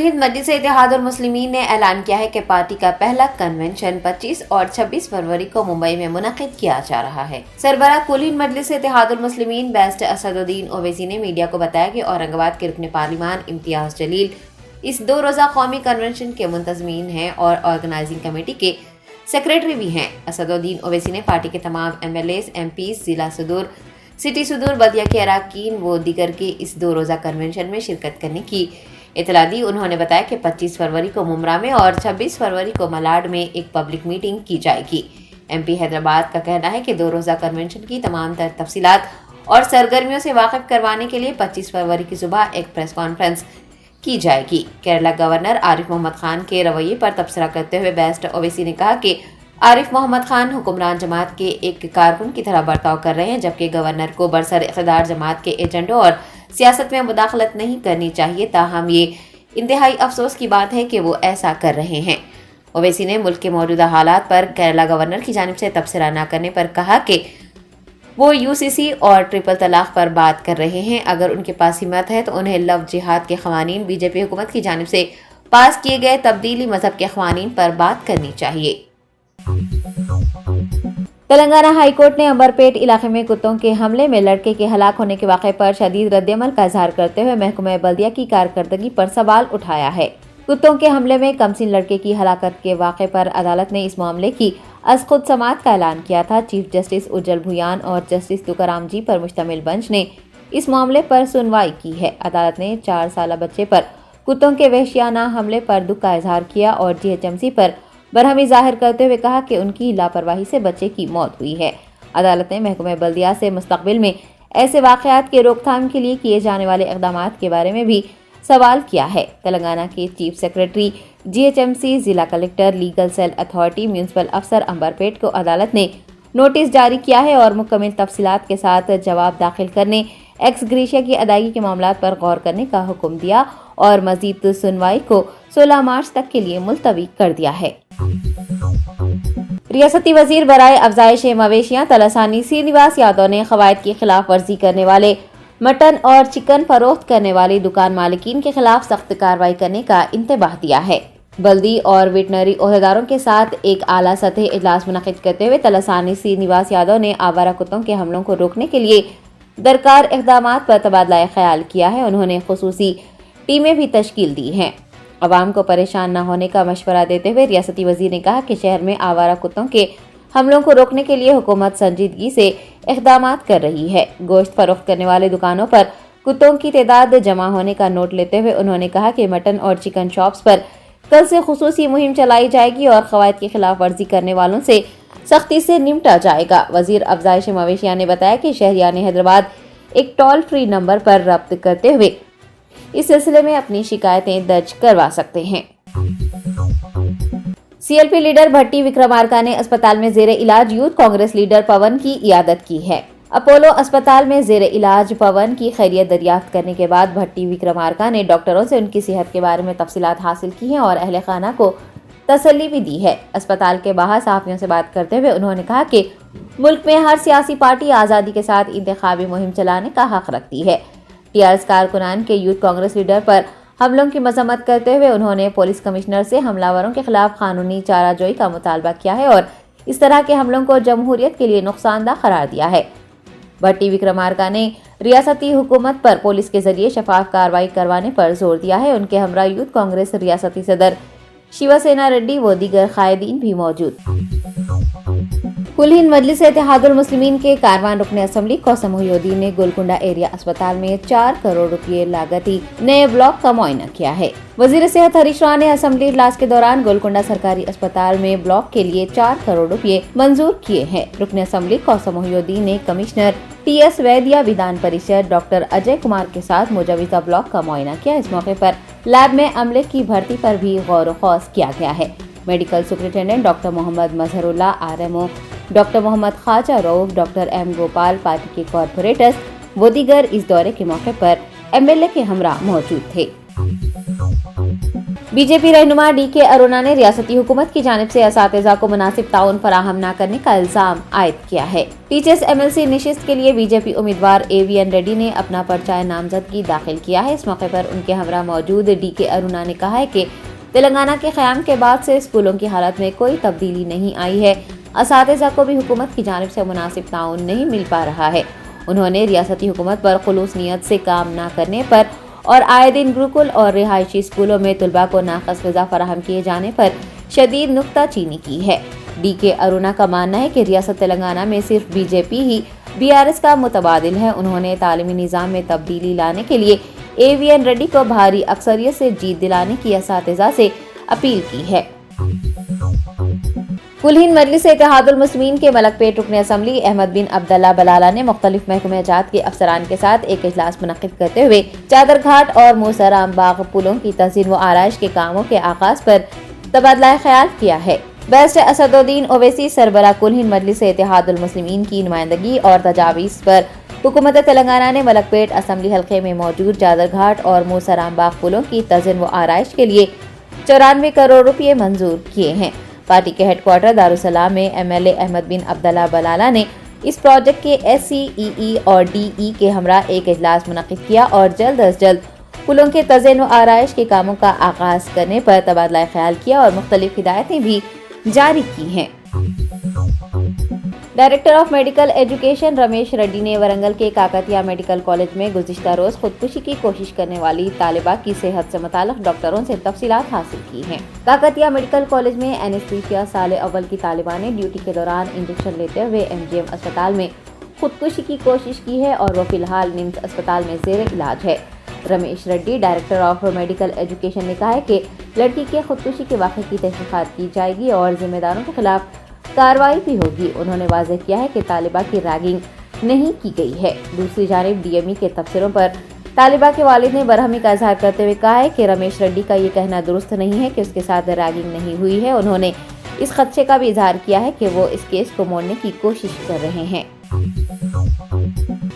हिंद मजलिस इत्तेहादुल मुस्लिमीन ने ऐलान किया है कि पार्टी का पहला कन्वेंशन 25 और 26 फरवरी को मुंबई में मुनक्किद किया जा रहा है। सरबराह कुल हिंद मजलिस इत्तेहादुल मुस्लिमीन बैरिस्टर असदुद्दीन ओवैसी ने मीडिया को बताया कि औरंगाबाद के रुकन पार्लिमान इम्तियाज जलील इस 2 रोज़ा कौमी कन्वेंशन के मुंतज़मीन हैं और ऑर्गेनाइजिंग कमेटी के सेक्रेटरी भी हैं। असदुद्दीन ओवैसी ने पार्टी के तमाम MLAs, MPs, जिला सदूर, सिटी सदूर, बल्दिया के अरकान व दीगर के इस 2 रोज़ा कन्वेंशन में शिरकत करने की इतला दी। उन्होंने बताया कि 25 फरवरी को मुमरा में और 26 फरवरी को मलाड में एक पब्लिक मीटिंग की जाएगी। MP हैदराबाद का कहना है कि 2 रोज़ा कन्वेंशन की तमाम तर तफसीलात और सरगर्मियों से वाकिफ करवाने के लिए 25 फरवरी की सुबह एक प्रेस कॉन्फ्रेंस की जाएगी। केरला गवर्नर आरिफ मोहम्मद खान के रवैये पर तबसरा करते हुए बैरिस्टर ओवैसी ने कहा कि आरिफ मोहम्मद खान हुक्मरान जमात के एक कारकुन की तरह बर्ताव कर रहे हैं, जबकि गवर्नर को बरसर इक़्तिदार जमात के एजेंडों और सियासत में मुदाखलत नहीं करनी चाहिए। ताहम ये इंतहाई अफसोस की बात है कि वो ऐसा कर रहे हैं। ओवैसी ने मुल्क के मौजूदा हालात पर केरला गवर्नर की जानिब से तबसरा न करने पर कहा कि वो UCC और ट्रिपल तलाक पर बात कर रहे हैं। अगर उनके पास हिम्मत है तो उन्हें लव जिहाद के क़वानीन BJP हुकूमत की जानिब से पास किए गए तब्दीली मजहब के क़वानीन पर बात करनी चाहिए। तेलंगाना हाई कोर्ट ने अंबरपेट इलाके में कुत्तों के हमले में लड़के के हलाक होने के वाक़े पर शदीद रद्दअमल का इजहार करते हुए महकमा बल्दिया की कारकर्दगी पर सवाल उठाया है। कुत्तों के हमले में कमसिन लड़के की हलाकत के वाक़े पर अदालत ने इस मामले की अज़ खुद समाअत का ऐलान किया था। चीफ जस्टिस उज्जल भुयान और जस्टिस तुकाराम जी पर मुश्तमिल बेंच ने इस मामले पर सुनवाई की है। अदालत ने 4 साला बच्चे पर कुत्तों के वहशियाना हमले पर दुख का इजहार किया और GHMC पर बरहमी जाहिर करते हुए कहा कि उनकी लापरवाही से बच्चे की मौत हुई है। अदालत ने महकमा बल्दिया से मुस्तकबिल में ऐसे वाक़यात के रोकथाम के लिए किए जाने वाले इक़दामात के बारे में भी सवाल किया है। तेलंगाना के चीफ सेक्रेटरी GHMC, जिला collector, legal cell authority, municipal अफसर अंबरपेट को अदालत ने नोटिस जारी किया है और मुकम्मल तफसीलात के साथ जवाब दाखिल करने, एक्स ग्रेशिया की अदायगी के मामलात पर गौर करने का हुक्म दिया और मजीद सुनवाई को 16 मार्च तक के लिए मुलतवी कर दिया है। रियासती वजीर बराए अफजाइश मवेशियां तलसानी श्रीनिवास यादव ने क़वायद की खिलाफ वर्जी करने वाले मटन और चिकन फरोख्त करने वाले दुकान मालिकीन के खिलाफ सख्त कार्रवाई करने का इंतबाह दिया है। बल्दी और वेटनरी ओहदेदारों के साथ एक आला सतह इजलास मुनक़िद करते हुए तलसानी श्रीनिवास यादव ने आवारा कुत्तों के हमलों को रोकने के लिए दरकार इक़दामात पर तबादला ख्याल किया है। उन्होंने खुसूसी टीमें भी तश्कील दी हैं। अवाम को परेशान न होने का मशवरा देते हुए रियासती वजीर ने कहा कि शहर में आवारा कुत्तों के हमलों को रोकने के लिए हुकूमत संजीदगी से इक़दामात कर रही है। गोश्त फरोख्त करने वाले दुकानों पर कुत्तों की तादाद जमा होने का नोट लेते हुए उन्होंने कहा कि मटन और चिकन शॉप्स पर कल से खुसूसी मुहिम चलाई जाएगी और क़वायद की खिलाफ वर्जी करने वालों से सख्ती से निपटा जाएगा। वजीर अफजाइश मवेशियां ने बताया कि शहरियान हैदराबाद एक टोल फ्री नंबर पर रब्त करते हुए इस सिलसिले में अपनी शिकायतें दर्ज करवा सकते हैं। CLP लीडर भट्टी विक्रमार्का ने अस्पताल में जेर इलाज यूथ कांग्रेस लीडर पवन की इयादत की है। अपोलो अस्पताल में जेर इलाज पवन की खैरियत दरियाफ्त करने के बाद भट्टी विक्रमार्का ने डॉक्टरों से उनकी सेहत के बारे में तफसीलात हासिल की हैं और अहले खाना को तसल्ली भी दी है। अस्पताल के बाहर सहाफ़ियों से बात करते हुए उन्होंने कहा कि मुल्क में हर सियासी पार्टी आज़ादी के साथ इंतखाबी मुहिम चलाने का हक रखती है। TRS कारकुनान के यूथ कांग्रेस लीडर पर हमलों की मजम्मत करते हुए उन्होंने पुलिस कमिश्नर से हमलावरों के खिलाफ कानूनी चाराजोई का मुतालबा किया है और इस तरह के हमलों को जमहूरियत के लिए नुकसानदा करार दिया है। भट्टी विक्रमार्का ने रियासती हुकूमत पर पुलिस के जरिए शफाफ कार्रवाई करवाने पर जोर दिया है। उनके हमरा यूथ कांग्रेस रियासती सदर शिवसेना रेड्डी व दीगर कायदीन भी मौजूद। कुल हिंद मजलिस इत्तेहादुल मुस्लिमीन के कारवान रुकन असम्बली कौसम मोहिउद्दीन ने गोलकुंडा एरिया अस्पताल में 4 करोड़ रुपये लागती नए ब्लॉक का मुआयना किया है। वजीर सेहत हरीश राव ने असम्बली इजलास के दौरान गोलकुंडा सरकारी अस्पताल में ब्लॉक के लिए 4 करोड़ रुपये मंजूर किए हैं। रुकन असम्बली कौसम मोहिउद्दीन ने कमिश्नर TS वैद्या, विधान परिषद डॉक्टर अजय कुमार के साथ मुजवजा ब्लॉक का मुआयना किया। इस मौके पर लैब में अमले की भर्ती पर भी गौर खौस किया गया है। Medical superintendent doctor Mohammad Mazharullah, RMO doctor Mohammad Khwaja Rauf, doctor M Gopal, party के कॉर्पोरेटर्स वो दीगर इस दौरे के मौके पर MLA के हमरा मौजूद थे। बी जे पी रहनुमा DK अरुणा ने रियासती हुकूमत की जानिब से असातिज़ा को मुनासिब ताउन फराहम न करने का इल्जाम आयद किया है। टीचर्स MLC नशिस्त के लिए BJP उम्मीदवार AVN रेड्डी ने अपना पर्चा नामजदगी दाखिल किया है। इस मौके पर उनके हमरा मौजूद DK अरुणा ने कहा है कि तेलंगाना के क़याम के बाद से स्कूलों की हालत में कोई तब्दीली नहीं आई है। असातिज़ा को भी हुकूमत की जानिब से मुनासिब ताउन नहीं मिल पा रहा है। उन्होंने रियासती हुकूमत पर खुलूस नियत से काम न करने पर और आए दिन गुरुकुल और रिहायशी स्कूलों में तुलबा को नाक़स ग़िज़ा फराहम किए जाने पर शदीद नुक्ताचीनी की है। DK अरुणा का मानना है कि रियासत तेलंगाना में सिर्फ BJP ही BRS का मुतबादिल है। उन्होंने तालीमी निज़ाम में तब्दीली लाने के लिए AVN रेड्डी को भारी अक्सरियत से जीत दिलाने की असातिज़ा से अपील की है। कुल हिंद मजलिस इत्तेहादुल मुस्लिमीन के मलकपेट रुकन असम्बली अहमद बिन अब्दुल्ला बलाला ने मुख्तलिफ महकमे जात के अफसरान के साथ एक इजलास मुनक़्क़िद करते हुए चादर घाट और मूसराम बाग पुलों की तज़हीन व आराइश के कामों के आगाज़ पर तबादला ख्याल किया है। बैरिस्टर असदुद्दीन ओवैसी सरबराह कुल हिंद मजलिस इत्तेहादुल मुस्लिमीन की नुमाइंदगी और तजावीज़ पर हुकूमत तेलंगाना ने मलकपेट असम्बली हल्के में मौजूद चादर घाट और मूसराम बाग पुलों की तज़हीन व आराइश के लिए 94 करोड़ रुपये मंजूर किए हैं। पार्टी के हेडक्वार्टर दारुसलाम में MLA अहमद बिन अब्दुल्ला बलाला ने इस प्रोजेक्ट के SCEE और DE के हमरा एक इजलास मुनक़्क़िद किया और जल्द अज जल्द पुलों के तज़हीन व आराइश के कामों का आगाज़ करने पर तबादला ख्याल किया और मुख्तलिफ हिदायतें भी जारी की हैं। Director of medical education Ramesh Reddy ने वरंगल के काकतिया मेडिकल कॉलेज में गुज़िश्ता रोज़ खुदकुशी की कोशिश करने वाली तालिबा की सेहत से मुताल्लिक़ डॉक्टरों से तफसीलात हासिल की हैं। काकतिया मेडिकल कॉलेज में एनेस्थीसिया साल अव्वल की तालिबा ने ड्यूटी के दौरान इंजेक्शन लेते हुए MGM अस्पताल में खुदकुशी की कोशिश की है और वो फिलहाल निम्स अस्पताल में ज़ेरे इलाज है। Ramesh Reddy director of medical education ने कहा है कि लड़की के खुदकुशी के वाक़े की तहक़ीक़ात की जाएगी और जिम्मेदारों के खिलाफ कार्रवाई भी होगी। उन्होंने वाज़ेह किया है कि तालिबा की रैगिंग नहीं की गई है। दूसरी जानिब DME के तबसरों पर तालिबा के वालिद ने बरहमी का इजहार करते हुए कहा है कि रमेश रेड्डी का ये कहना दुरुस्त नहीं है कि उसके साथ रैगिंग नहीं हुई है। उन्होंने इस खदशे का भी इजहार किया है कि वो इस केस को मोड़ने की कोशिश कर रहे हैं।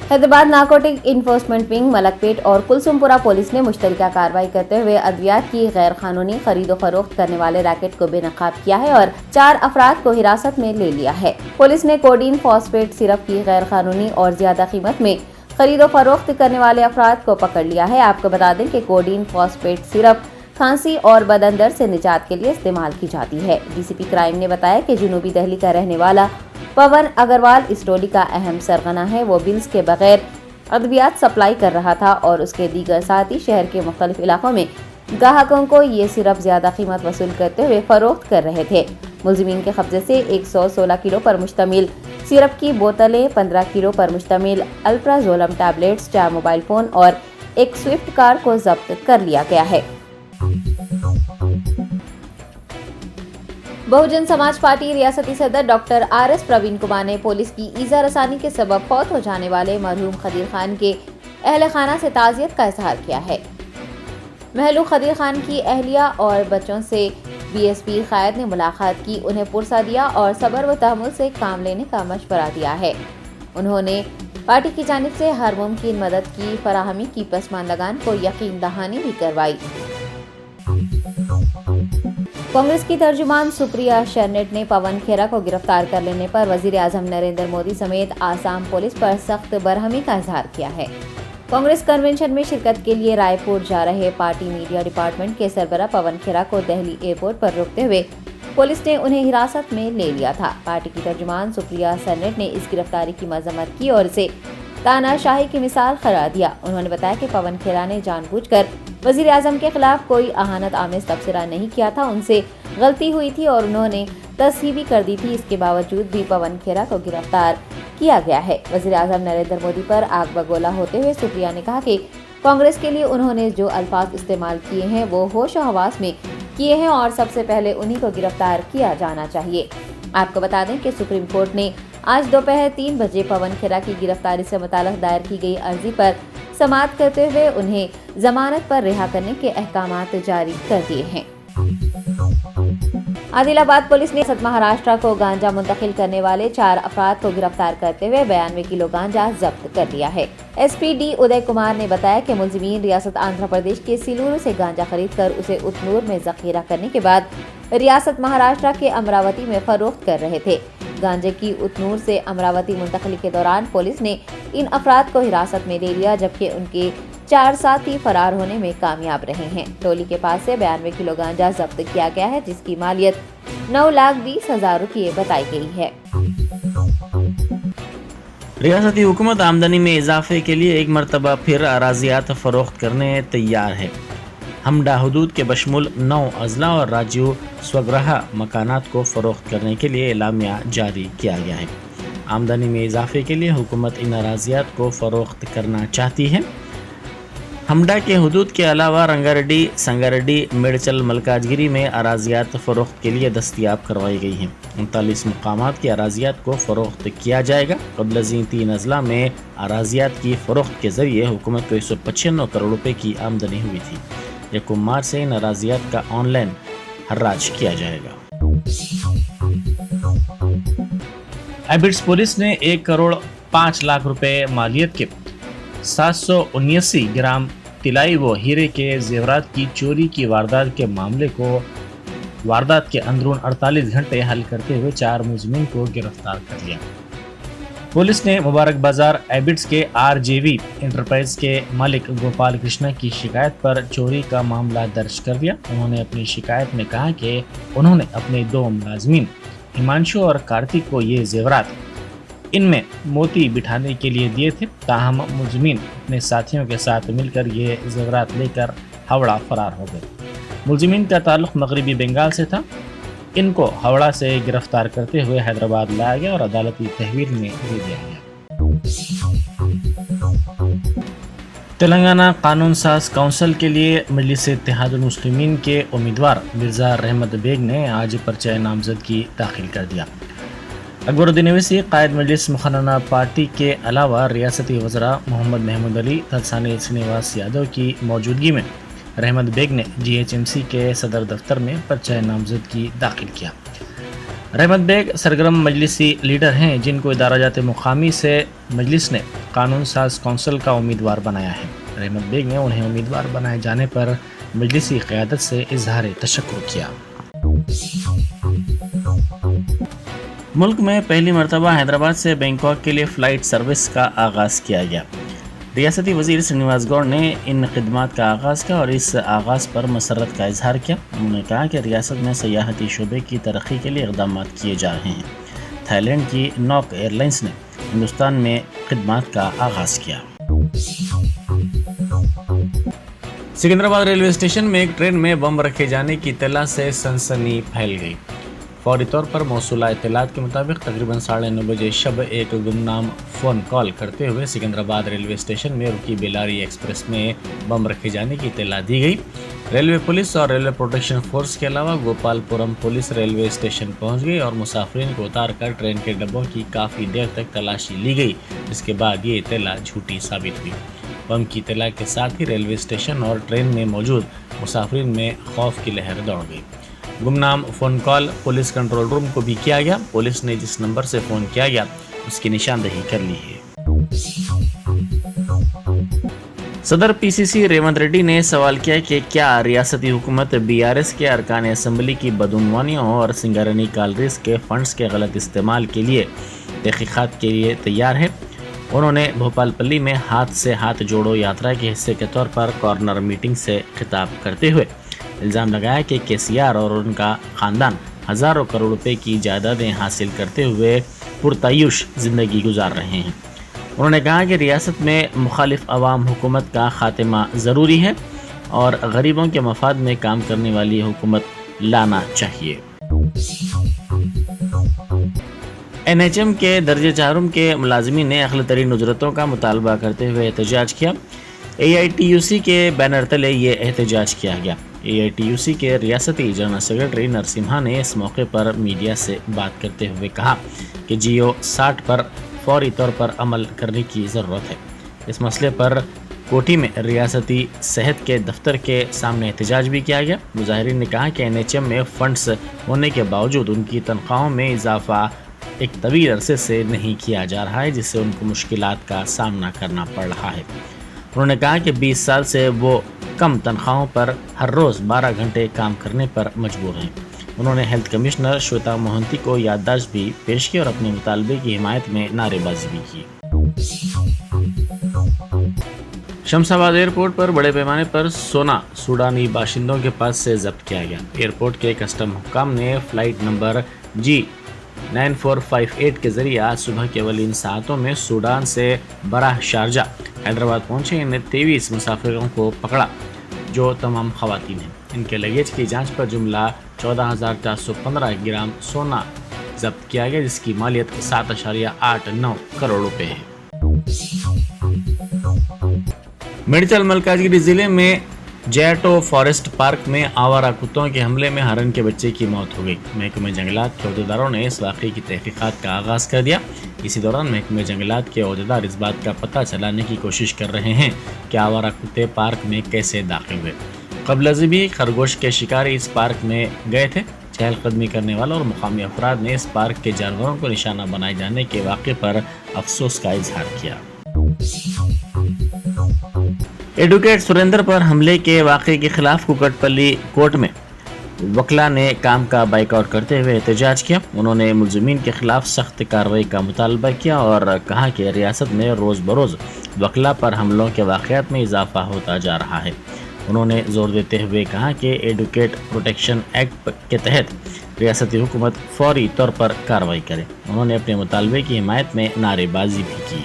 Hyderabad narcotic enforcement wing, Malakpet और कुलसुमपुरा पुलिस ने मुश्तरका कार्रवाई करते हुए अद्वियात की गैर कानूनी खरीदो फरोख्त करने वाले रैकेट को बेनकाब किया है और 4 अफराद को हिरासत में ले लिया है। पुलिस ने कोडीन फॉस्फेट सिरप की गैर कानूनी और ज्यादा कीमत में खरीदो फरोख्त करने वाले अफराद को पकड़ लिया है। आपको बता दें कि कोडीन फॉस्फेट सिरप खांसी और बदन दर्द से निजात के लिए इस्तेमाल की जाती है। DCP क्राइम ने बताया कि जुनूबी दिल्ली का रहने वाला पवन अग्रवाल इस टोली का अहम सरगना है। वो बिल्स के बगैर अद्वियात सप्लाई कर रहा था और उसके दीगर साथी शहर के मुख्तलिफ इलाकों में ग्राहकों को ये सिरप ज्यादा कीमत वसूल करते हुए फरोख्त कर रहे थे। मुलजिमीन के कब्जे से 116 किलो पर मुश्तमिल सिरप की बोतलें, 15 किलो पर मुश्तमिल अल्प्राजोलम टैबलेट्स, 4 मोबाइल फोन और एक स्विफ्ट कार को जब्त कर लिया गया है। बहुजन समाज पार्टी रियासती सदर डॉक्टर RS प्रवीण कुमार ने पुलिस की ईजा रसानी के सबब फौत हो जाने वाले मरहूम खदीर खान के अहल खाना से ताज़ियत का इजहार किया है। महलूक खदीर खान की अहलिया और बच्चों से BSP कायद ने मुलाकात की, उन्हें पुरसा दिया और सब्र व तहम्मुल से काम लेने का मशवरा दिया है। उन्होंने पार्टी की जानिब से हर मुमकिन मदद की फराहमी की पसमानदगान को यकीन दहानी भी करवाई। कांग्रेस की तर्जुमान सुप्रिया शर्नेट ने पवन खेरा को गिरफ्तार कर लेने पर वजीर आजम नरेंद्र मोदी समेत आसाम पुलिस पर सख्त बरहमी का इजहार किया है। कांग्रेस कन्वेंशन में शिरकत के लिए रायपुर जा रहे पार्टी मीडिया डिपार्टमेंट के सरबराह पवन खेरा को दिल्ली एयरपोर्ट पर रोकते हुए पुलिस ने उन्हें हिरासत में ले लिया था। पार्टी की तर्जुमान सुप्रिया शर्नेट ने इस गिरफ्तारी की मजम्मत की और इसे तानाशाही की मिसाल करार दिया। उन्होंने बताया कि पवन खेरा ने जानबूझकर वजीर आजम के खिलाफ कोई अहानत आमेज तबसरा नहीं किया था, उनसे गलती हुई थी और उन्होंने तस्हीबी कर दी थी। इसके बावजूद भी पवन खेरा को गिरफ्तार किया गया है। वजीर आजम नरेंद्र मोदी पर आग बगोला होते हुए सुप्रिया ने कहा कि कांग्रेस के लिए उन्होंने जो अल्फाज इस्तेमाल किए हैं वो होश हवास में किए हैं और सबसे पहले उन्हीं को गिरफ्तार किया जाना चाहिए। आपको बता दें कि सुप्रीम कोर्ट ने आज दोपहर 3 बजे पवन खेरा की गिरफ्तारी से मुताल्लिक़ दायर की गई अर्जी पर समाअत करते हुए उन्हें जमानत पर रिहा करने के अहकामात जारी कर दिए हैं। عادل آباد پولیس نے ریاست مہاراشٹر کو گانجا منتقل کرنے والے 4 افراد کو گرفتار کرتے ہوئے 92 کلو گانجا ضبط کر لیا ہے۔ ایس پی ڈی ادے کمار نے بتایا کہ ملزمین ریاست آندھرا پردیش کے سیلورو سے گانجا خرید کر اسے اتنور میں ذخیرہ کرنے کے بعد ریاست مہاراشٹر کے امراوتی میں فروخت کر رہے تھے۔ گانجے کی اتنور سے امراوتی منتقلی کے دوران پولیس نے ان افراد کو حراست میں لے لیا، جبکہ ان کے 4 ساتھی فرار ہونے میں کامیاب رہے ہیں۔ ٹولی کے پاس سے 92 کلو گانجا ضبط کیا گیا ہے، جس کی مالیت 9,20,000 روپے بتائی گئی ہے۔ ریاستی حکومت آمدنی میں اضافے کے لیے ایک مرتبہ پھر اراضیات فروخت کرنے تیار ہے۔ ہمڈا حدود کے بشمول 9 اضلاع اور راجیو سوگرہ مکانات کو فروخت کرنے کے لیے اعلامیہ جاری کیا گیا ہے۔ آمدنی میں اضافے کے لیے حکومت ان اراضیات کو فروخت کرنا چاہتی ہے۔ ہمڈا کے حدود کے علاوہ رنگاریڈی، سنگاریڈی، میڈچل، ملکاجگیری میں اراضیات فروخت کے لیے دستیاب کروائی گئی ہیں۔ 39 مقامات کی اراضیات کو فروخت کیا جائے گا۔ قبل ازیں 3 اضلاع میں اراضیات کی فروخت کے ذریعے حکومت کو 195 کروڑ روپے کی آمدنی ہوئی تھی۔ 1 مارچ سے ان اراضیات کا آن لائن حراج کیا جائے گا۔ ایبٹس پولیس نے 1,05,00,000 روپے مالیت کے 779 گرام طلائی و ہیرے کے زیورات کی چوری کی واردات کے اندرون 48 گھنٹے حل کرتے ہوئے 4 ملزمین کو گرفتار کر لیا۔ پولیس نے مبارک بازار ایبٹس کے RJV انٹرپرائز کے مالک گوپال کرشنا کی شکایت پر چوری کا معاملہ درج کر دیا۔ انہوں نے اپنی شکایت میں کہا کہ انہوں نے اپنے 2 ملازمین ہمانشو اور کارتک کو یہ زیورات ان میں موتی بٹھانے کے لیے دیے تھے، تاہم ملزمین اپنے ساتھیوں کے ساتھ مل کر یہ زیورات لے کر ہاوڑہ فرار ہو گئے۔ ملزمین کا تعلق مغربی بنگال سے تھا۔ ان کو ہاوڑہ سے گرفتار کرتے ہوئے حیدرآباد لایا گیا اور عدالتی تحویل میں دے دیا گیا۔ تلنگانہ قانون ساز کونسل کے لیے مجلس اتحاد المسلمین کے امیدوار مرزا رحمت بیگ نے آج پرچہ نامزدگی داخل کر دیا۔ اکبر الدین اویسی قائد مجلس مقننہ پارٹی کے علاوہ ریاستی وزراء محمد محمود علی، تلسانی سرینواس یادو کی موجودگی میں رحمت بیگ نے GHMC کے صدر دفتر میں پرچہ نامزدگی داخل کیا۔ رحمت بیگ سرگرم مجلسی لیڈر ہیں جن کو ادارہ جات مقامی سے مجلس نے قانون ساز کونسل کا امیدوار بنایا ہے۔ رحمت بیگ نے انہیں امیدوار بنائے جانے پر مجلسی قیادت سے اظہار تشکر کیا۔ ملک میں پہلی مرتبہ حیدرآباد سے بینکاک کے لیے فلائٹ سروس کا آغاز کیا گیا۔ ریاستی وزیر سرینواس گوڑ نے ان خدمات کا آغاز کیا اور اس آغاز پر مسرت کا اظہار کیا۔ انہوں نے کہا کہ ریاست میں سیاحتی شعبے کی ترقی کے لیے اقدامات کیے جا رہے ہیں۔ تھائی لینڈ کی نوک ایئر لائنز نے ہندوستان میں خدمات کا آغاز کیا۔ سکندرآباد ریلوے اسٹیشن میں ایک ٹرین میں بم رکھے جانے کی اطلاع سے سنسنی پھیل گئی۔ فوری طور پر موصولہ اطلاعات کے مطابق تقریباً 9:30 بجے شب ایک گمنام فون کال کرتے ہوئے سکندرآباد ریلوے اسٹیشن میں رکی بیلاری ایکسپریس میں بم رکھے جانے کی اطلاع دی گئی۔ ریلوے پولیس اور ریلوے پروٹیکشن فورس کے علاوہ گوپال پورم پولیس ریلوے اسٹیشن پہنچ گئی اور مسافرین کو اتار کر ٹرین کے ڈبوں کی کافی دیر تک تلاشی لی گئی، جس کے بعد یہ اطلاع جھوٹی ثابت ہوئی۔ بم کی اطلاع کے ساتھ ہی ریلوے اسٹیشن اور ٹرین میں موجود مسافرین میں خوف کی لہر دوڑ گئی۔ گمنام phone call police control room کو بھی کیا گیا۔ پولیس نے جس نمبر سے فون کیا گیا اس کی نشاندہی کر لی ہے۔ صدر PCC ریونت ریڈی نے سوال کیا کہ کیا ریاستی حکومت BRS کے ارکان اسمبلی کی بدعنوانیوں اور سنگارینی کالریز کے فنڈز کے غلط استعمال کے لیے تحقیقات کے لیے تیار ہے۔ انہوں نے بھوپال پلی میں ہاتھ سے ہاتھ جوڑو یاترا کے حصے کے طور پر کارنر میٹنگ سے خطاب کرتے ہوئے الزام لگایا کہ KCR اور ان کا خاندان ہزاروں کروڑ روپے کی جائیدادیں حاصل کرتے ہوئے پرتعیش زندگی گزار رہے ہیں۔ انہوں نے کہا کہ ریاست میں مخالف عوام حکومت کا خاتمہ ضروری ہے اور غریبوں کے مفاد میں کام کرنے والی حکومت لانا چاہیے۔ NHM کے درجہ چہارم کے ملازمین نے اقلی ترین اجرتوں کا مطالبہ کرتے ہوئے احتجاج کیا۔ AITUC کے بینر تلے یہ احتجاج کیا گیا۔ AITUC کے ریاستی جنرل سیکرٹری نرسمہا نے اس موقع پر میڈیا سے بات کرتے ہوئے کہا کہ GO 60 پر فوری طور پر عمل کرنے کی ضرورت ہے۔ اس مسئلے پر कोठी में रियासती सेहत के दफ्तर के सामने एहतजाज भी किया गया। मुजाहिरीन ने कहा कि NHM में फंड्स होने के बावजूद उनकी तनख्वाहों में इजाफा एक तवील अरसे से नहीं किया जा रहा है, जिससे उनको मुश्किलात का सामना करना पड़ रहा है। उन्होंने कहा कि 20 साल से वो कम तनख्वाहों पर हर रोज़ 12 घंटे काम करने पर मजबूर हैं। उन्होंने हेल्थ कमिश्नर श्वेता मोहंती को याददाश्त भी पेश की और अपने मुतालबे की हिमायत में नारेबाजी भी की। शमशाबाद एयरपोर्ट पर बड़े पैमाने पर सोना सूडानी बाशिंदों के पास से जब्त किया गया। एयरपोर्ट के कस्टम हुक्काम ने फ्लाइट नंबर G9458 के जरिए आज सुबह के अवलिन सातों में सूडान से बराह शारजा हैदराबाद पहुंचे इन 23 मुसाफिरों को पकड़ा, जो तमाम खवातीन हैं। इनके लगेज की जांच पर जुमला 14,415 ग्राम सोना जब्त किया गया, जिसकी मालियत 7.89 करोड़ रुपए है। मेडिकल मलकाजगिरी जिले में जैटो फॉरेस्ट पार्क में आवारा कुत्तों के हमले में हरन के बच्चे की मौत हो गई। महकमे जंगलात के अहदेदारों ने इस वाक़े की तहकीकात का आगाज़ कर दिया। इसी दौरान महकमे जंगलात के अहदेदार इस बात का पता चलाने की कोशिश कर रहे हैं कि आवारा कुत्ते पार्क में कैसे दाखिल हुए। क़ब्ल से भी खरगोश के शिकारी इस पार्क में गए थे। चहलकदमी करने वालों और मुकामी अफराद ने इस पार्क के जानवरों को निशाना बनाए जाने के वाक़े पर अफसोस का इजहार किया। एडवोकेट सुरेंद्र पर हमले के वाक़े के खिलाफ कुकटपल्ली कोर्ट में वकला ने काम का बाइकआउट करते हुए एहतजाज किया। उन्होंने मुलजिमीन के खिलाफ सख्त कार्रवाई का मुतालबा किया और कहा कि रियासत में रोज़ बरोज़ वकला पर हमलों के वाक़यात में इजाफा होता जा रहा है। उन्होंने जोर देते हुए कहा कि एडवोकेट प्रोटेक्शन एक्ट के तहत रियासती हुकूमत फौरी तौर पर कार्रवाई करे। उन्होंने अपने मुतालबे की हिमायत में नारेबाजी भी की।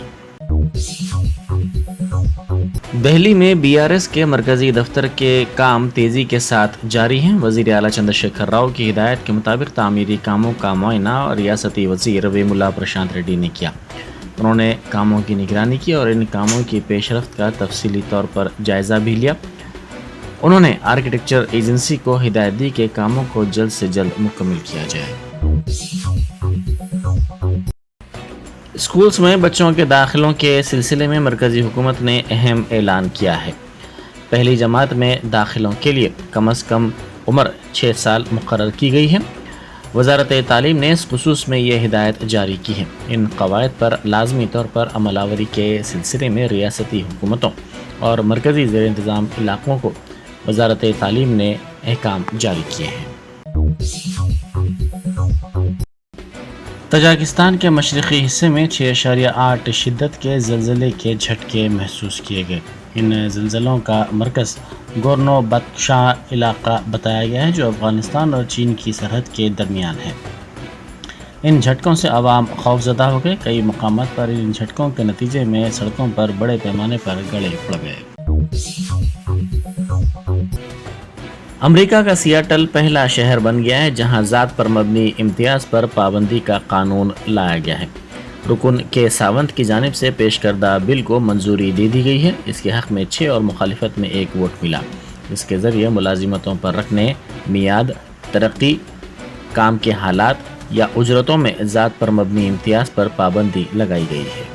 दिल्ली में BRS के मरकजी दफ्तर के काम तेजी के साथ जारी हैं। वज़ीर आला चंद्रशेखर राव की हिदायत के मुताबिक तामीरी कामों का मुआयना और रियासती वज़ीर वेमुला प्रशांत रेड्डी ने किया। उन्होंने कामों की निगरानी की और इन कामों की पेशरफ्त का तफसीली तौर पर जायज़ा भी लिया। उन्होंने आर्किटेक्चर एजेंसी को हिदायत दी कि कामों को जल्द से जल्द मुकम्मल किया जाए। स्कूल्स में बच्चों के दाखिलों के सिलसिले में मरकजी हुकूमत ने अहम ऐलान किया है। पहली जमात में दाखिलों के लिए कम अज़ कम उम्र 6 साल मुकर्रर की गई है। वज़ारत तालीम ने इस खुसूस में ये हिदायत जारी की है। इन कवायद पर लाजमी तौर पर अमलावरी के सिलसिले में रियासती हुकूमतों और मरकजी ज़ेर इंतज़ाम इलाक़ों को वज़ारत तालीम ने अहकाम जारी किए हैं। तजाकिस्तान के मशरक़ी हिस्से में 6.8 शिद्दत के ज़लज़ले के झटके महसूस किए गए। इन ज़लज़लों का मरकज़ गोर्नो बदशाह इलाका बताया गया है, जो अफ़गानिस्तान और चीन की सरहद के दरमियान है। इन झटकों से आवाम खौफज़दा हो गए। कई मकामात पर इन झटकों के नतीजे में सड़कों पर बड़े पैमाने पर गड़े पड़ गए। अमेरिका का सियाटल पहला शहर बन गया है जहां ज़ात पर मबनी इम्तियाज़ पर पाबंदी का कानून लाया गया है। रुकन के सावंत की जानिब से पेश करदा बिल को मंजूरी दे दी गई है। इसके हक़ में 6 और मुखालिफत में 1 वोट मिला। इसके ज़रिए मुलाजिमतों पर रखने, मियाद, तरक्की, काम के हालात या उजरतों में ज़ात पर मबनी इम्तियाज़ पर पाबंदी लगाई गई है।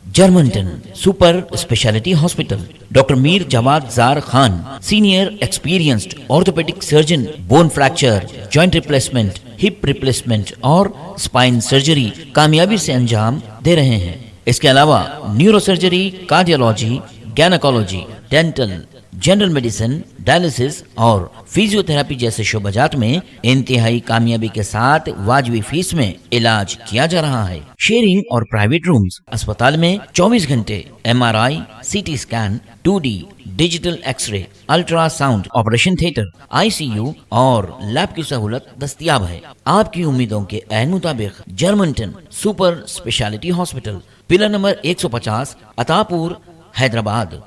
जर्मनटन super speciality hospital, doctor Mir Jawad Zar Khan, senior experienced orthopaedic surgeon, bone fracture, joint replacement, hip replacement और स्पाइन सर्जरी कामयाबी से अंजाम दे रहे हैं। इसके अलावा neuro surgery, cardiology, gynaecology, dental, general medicine, dialysis और फिजियोथेरेपी जैसे शोबाजात में इंतहाई कामयाबी के साथ वाजबी फीस में इलाज किया जा रहा है। शेयरिंग और प्राइवेट रूम्स, अस्पताल में 24 घंटे MRI, CT scan, 2D digital x-ray, ultrasound, operation theatre, ICU और लैब की सहूलत दस्तयाब है। आपकी उम्मीदों के ऐन मुताबिक Germanten super speciality hospital, pillar number 150, Attapur, Hyderabad.